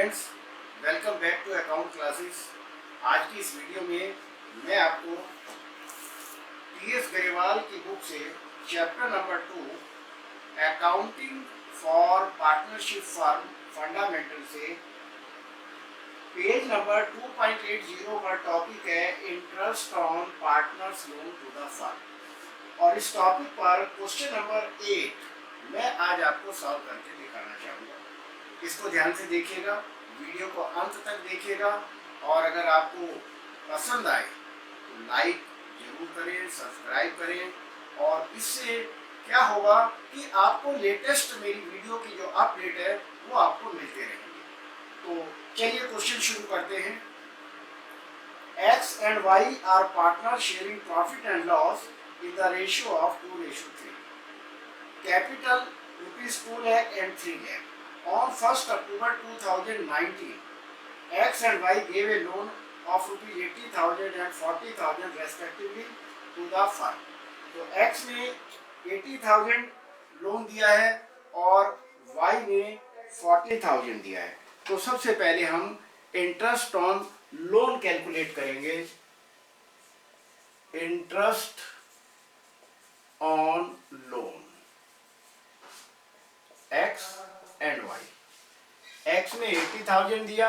Students, welcome back to account classes. आज की इस वीडियो में मैं आपको टी.एस. गरेवाल की बुक से chapter number 2 accounting for partnership firm fundamental से पेज नंबर 2.80 पर टॉपिक है interest on partners loan to the firm, और इस टॉपिक पर क्वेश्चन नंबर 8 मैं आज आपको सॉल्व करके दिखाना चाहूँगा। इसको ध्यान से देखिएगा, वीडियो को अंत तक देखिएगा, और अगर आपको पसंद आए तो लाइक जरूर करें, सब्सक्राइब करें, और इससे क्या होगा कि आपको लेटेस्ट मेरी वीडियो की जो अपडेट है वो आपको मिलते रहेंगे। तो चलिए क्वेश्चन शुरू करते हैं। X and Y are partners sharing profit and loss in the ratio of 2:3. Capital ₹2 lakh and 3 lakh. On 1st October 2019, X and Y gave a loan of ₹80,000 and 40,000 respectively to the firm. तो X ने 80,000 loan दिया है और Y ने 40,000 दिया है। तो सबसे पहले हम इंटरेस्ट ऑन लोन कैलकुलेट करेंगे। Interest on loan X and Y। X ने 80,000 दिया,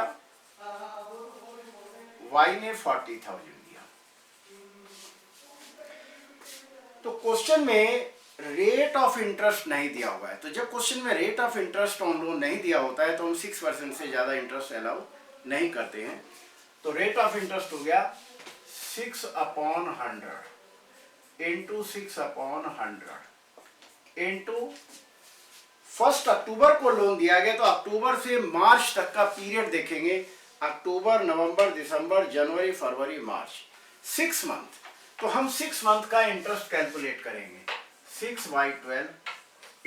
Y ने 40,000 दिया। तो क्वेश्चन में रेट ऑफ इंटरेस्ट नहीं दिया हुआ है, तो जब क्वेश्चन में rate of interest on loan नहीं दिया होता है तो हम 6% से ज़्यादा इंटरेस्ट अलाउ नहीं करते हैं। तो रेट ऑफ इंटरेस्ट हो गया 6/100 इंटू 6/100 इंटू 1 अक्टूबर को लोन दिया गया, तो अक्टूबर से मार्च तक का पीरियड देखेंगे। अक्टूबर, नवंबर, दिसंबर, जनवरी, फरवरी, मार्च, 6 मंथ। तो हम 6 मंथ का इंटरेस्ट कैलकुलेट करेंगे। 6/12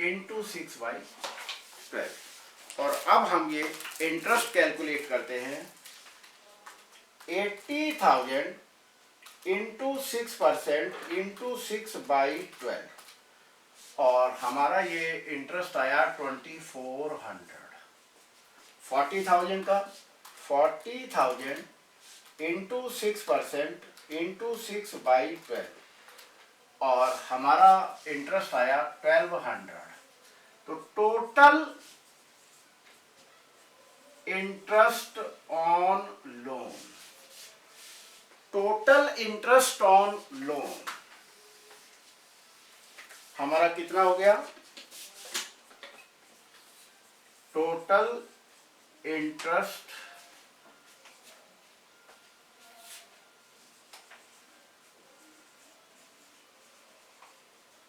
इंटू 6/12। और अब हम ये इंटरेस्ट कैलकुलेट करते हैं। 80,000 इंटू 6% इंटू 6/12, और हमारा ये इंटरेस्ट आया 2400। 40,000 का 40,000 इंटू 6% इंटू 6/12, और हमारा इंटरेस्ट आया 1200। तो total interest on loan, total interest on loan हमारा कितना हो गया? Total interest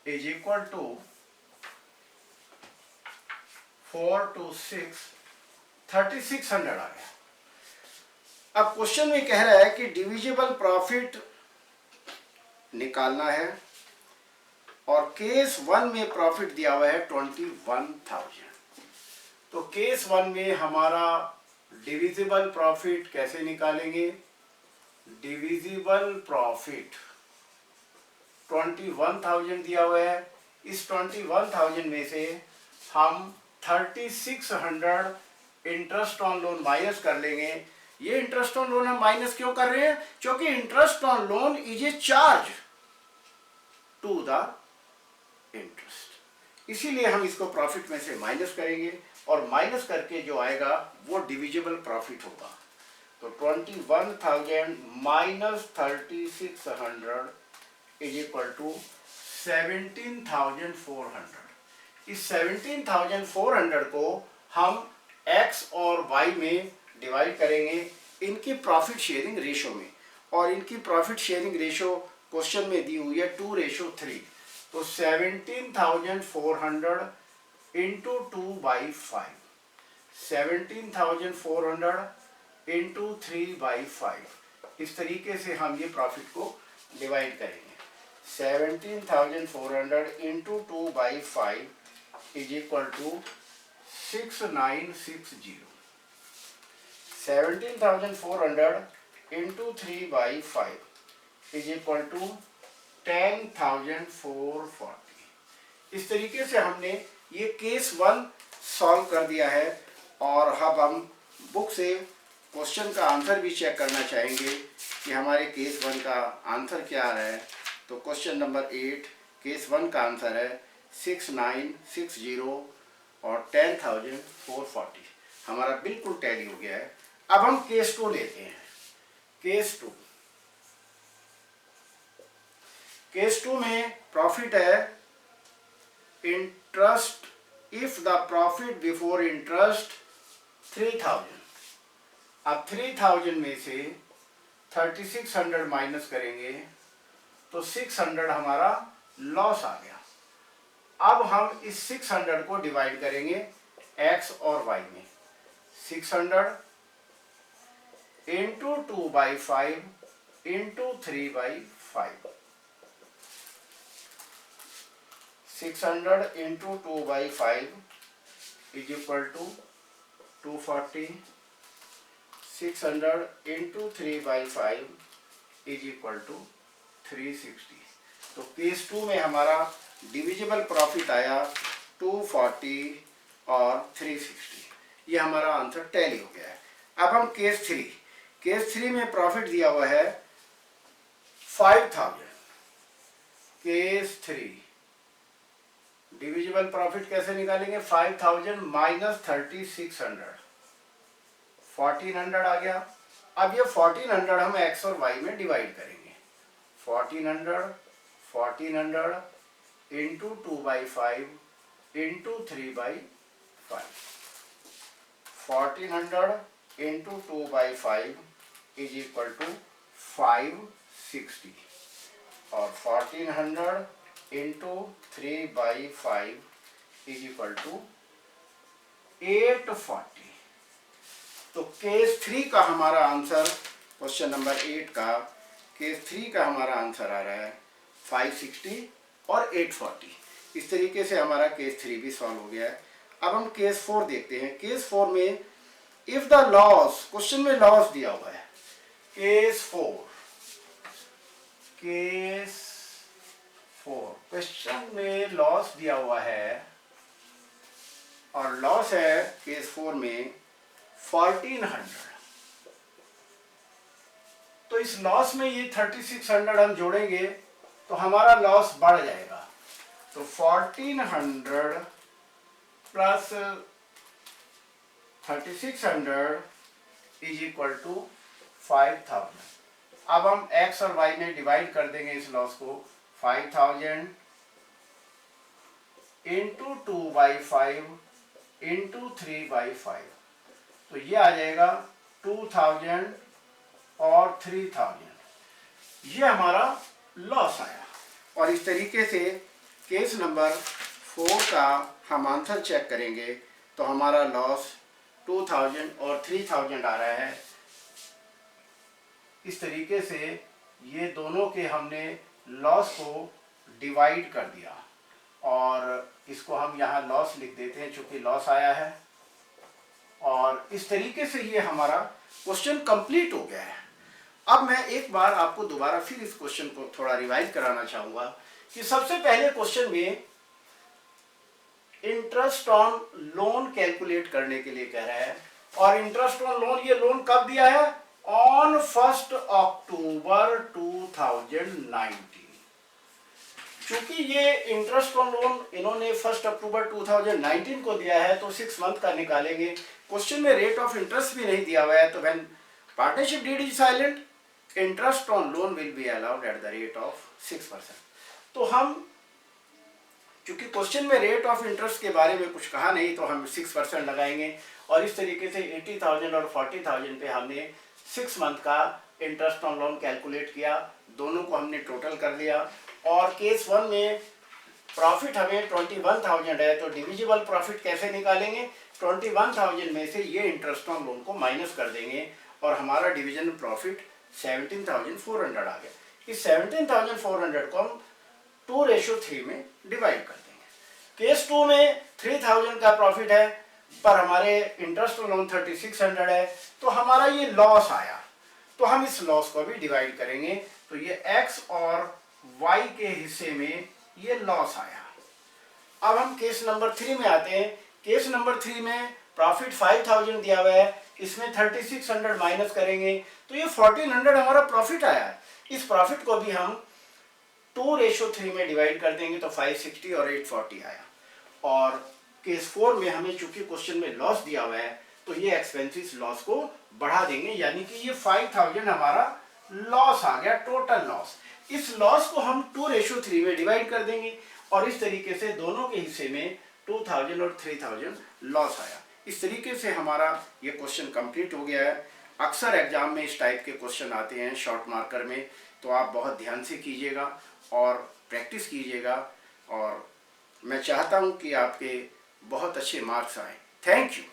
is equal to 4 to 6, 3600 आ गया। अब क्वेश्चन में कह रहा है कि डिविजिबल प्रॉफिट निकालना है, और केस 1 में प्रॉफिट दिया हुआ है 21,000। तो केस 1 में हमारा डिविजिबल प्रॉफिट कैसे निकालेंगे? डिविजिबल प्रॉफिट 21,000 दिया हुआ है। इस 21,000 में से हम 3600 इंटरेस्ट ऑन लोन माइनस कर लेंगे। ये इंटरेस्ट ऑन लोन हम माइनस क्यों कर रहे हैं? क्योंकि interest on loan is a charge to the interest, इसीलिए हम इसको प्रॉफिट में से माइनस करेंगे, और माइनस करके जो आएगा वो डिविजिबल प्रॉफिट होगा। तो 21,000 माइनस 3600 इज इक्वल टू 17,400। इस 17,400 को हम X और Y में डिवाइड करेंगे इनकी प्रॉफिट शेयरिंग रेशो में, और इनकी प्रॉफिट शेयरिंग रेशो क्वेश्चन में दी हुई है 2:3। तो 17,400 इंटू 2/5, 17,400 इंटू 3/5, इस तरीके से हम ये प्रॉफिट को डिवाइड करेंगे। 17,400 into 2/5 is equal to 6960। 17,400 into 3/5 is equal to 10,440। इस तरीके से हमने ये केस 1 सॉल्व कर दिया है, और अब हम बुक से क्वेश्चन का आंसर भी चेक करना चाहेंगे कि हमारे केस 1 का आंसर क्या आ रहा है, तो क्वेश्चन नंबर 8 केस 1 का आंसर है 6960 और 10,440। हमारा बिल्कुल टैली हो गया है। अब हम केस 2 लेते हैं। केस 2 में प्रॉफिट है interest if the profit before interest 3000। अब 3000 में से 3600 माइनस करेंगे तो 600 हमारा लॉस आ गया। अब हम इस 600 को डिवाइड करेंगे x और y में। 600 into 2/5 into 3/5। 600 into 2/5 is equal to 240। 600 into 3/5 is equal to 360। तो केस 2 में हमारा डिविजिबल प्रॉफिट आया 240 और 360। ये हमारा आंसर टैली हो गया है। अब हम केस 3 में प्रॉफिट दिया हुआ है 5000। केस 3 डिविजिबल प्रॉफिट कैसे निकालेंगे? 5000 माइनस 3600, 1400 आ गया। अब ये 1400 हम x और y में डिवाइड करेंगे। 1400 into 2/5 into 3/5। 1400 into 2/5 is equal to 560 और 1400 इंटू 3/5 इज इक्वल टू 840। तो केस 3 का हमारा आंसर, क्वेश्चन नंबर 8 का केस 3 का हमारा आंसर आ रहा है 560 और 840। इस तरीके से हमारा केस 3 भी सॉल्व हो गया है। अब हम केस 4 देखते हैं। केस 4 में इफ द लॉस, क्वेश्चन में लॉस दिया हुआ है। केस 4 क्वेश्चन में लॉस दिया हुआ है और लॉस है केस 4 में 1400। तो इस लॉस में ये 3600 हम जोड़ेंगे तो हमारा लॉस बढ़ जाएगा। तो 1400 प्लस 3600 इज इक्वल टू 5000। अब हम x और y में डिवाइड कर देंगे इस लॉस को। 5000 इंटू 2/5 इंटू 3/5, तो ये आ जाएगा 2000 और 3000। ये हमारा लॉस आया। और इस तरीके से केस नंबर 4 का हम आंसर चेक करेंगे तो हमारा लॉस 2000 और 3000 आ रहा है। इस तरीके से ये दोनों के हमने लॉस को डिवाइड कर दिया और इसको हम यहाँ लॉस लिख देते हैं चूंकि लॉस आया है। और इस तरीके से ये हमारा क्वेश्चन कंप्लीट हो गया है। अब मैं एक बार आपको दोबारा फिर इस क्वेश्चन को थोड़ा रिवाइज कराना चाहूंगा कि सबसे पहले क्वेश्चन में इंटरेस्ट ऑन लोन कैलकुलेट करने के लिए कह रहा है। और इंटरेस्ट ऑन लोन, ये लोन कब दिया है? ऑन 1 अक्टूबर 2019। चूंकि ये इंटरेस्ट ऑन लोन इन्होंने 1 अक्टूबर 2019 को दिया है तो 6 मंथ का निकालेंगे। क्वेश्चन में रेट ऑफ इंटरेस्ट भी नहीं दिया हुआ है, तो when partnership deed is silent interest on loan will be allowed at the rate of 6%। तो हम क्योंकि क्वेश्चन में रेट ऑफ इंटरेस्ट के बारे में कुछ कहा नहीं तो हम 6% लगाएंगे। और इस तरीके से 80,000 और 40,000 पे हमने 6 मंथ का इंटरेस्ट ऑन लोन कैलकुलेट किया। दोनों को हमने टोटल कर लिया। और केस 1 में प्रॉफिट हमें 21,000 है, तो डिविजिबल प्रॉफिट कैसे निकालेंगे? 21,000 में से ये इंटरेस्ट ऑन लोन को माइनस कर देंगे और हमारा डिविजन प्रॉफिट 17,400 आ गया। इस 17,400 को हम 2:3 में डिवाइड कर देंगे। केस 2 में 3,000 का प्रॉफिट है पर हमारे इंटरेस्ट ऑन लोन 3600 है, तो हमारा ये लॉस आया। तो हम इस लॉस को भी डिवाइड करेंगे तो ये x और y के हिस्से में ये लॉस आया। अब हम केस नंबर 3 में आते हैं। केस नंबर 3 में प्रॉफिट 5000 दिया हुआ है। इसमें 3600 माइनस करेंगे तो ये 1400 हमारा प्रॉफिट आया है। इस प्रॉफिट को भी हम 2:3 में डिवाइड कर देंगे तो 560 और 840 आया। और केस 4 में हमें चूंकि क्वेश्चन में लॉस दिया हुआ है तो ये एक्सपेंसेस लॉस को बढ़ा देंगे, यानी कि ये 5000 हमारा लॉस आ गया, टोटल लॉस। इस लॉस को हम 2:3 में डिवाइड कर देंगे और इस तरीके से दोनों के हिस्से में 2000 और 3000 लॉस आया। इस तरीके से हमारा ये क्वेश्चन कंप्लीट हो गया है। अक्सर एग्जाम में इस टाइप के क्वेश्चन आते हैं शॉर्ट मार्कर में, तो आप बहुत ध्यान से कीजिएगा और प्रैक्टिस कीजिएगा, और मैं चाहता हूँ कि आपके बहुत अच्छे मार्क्स आए। Thank you.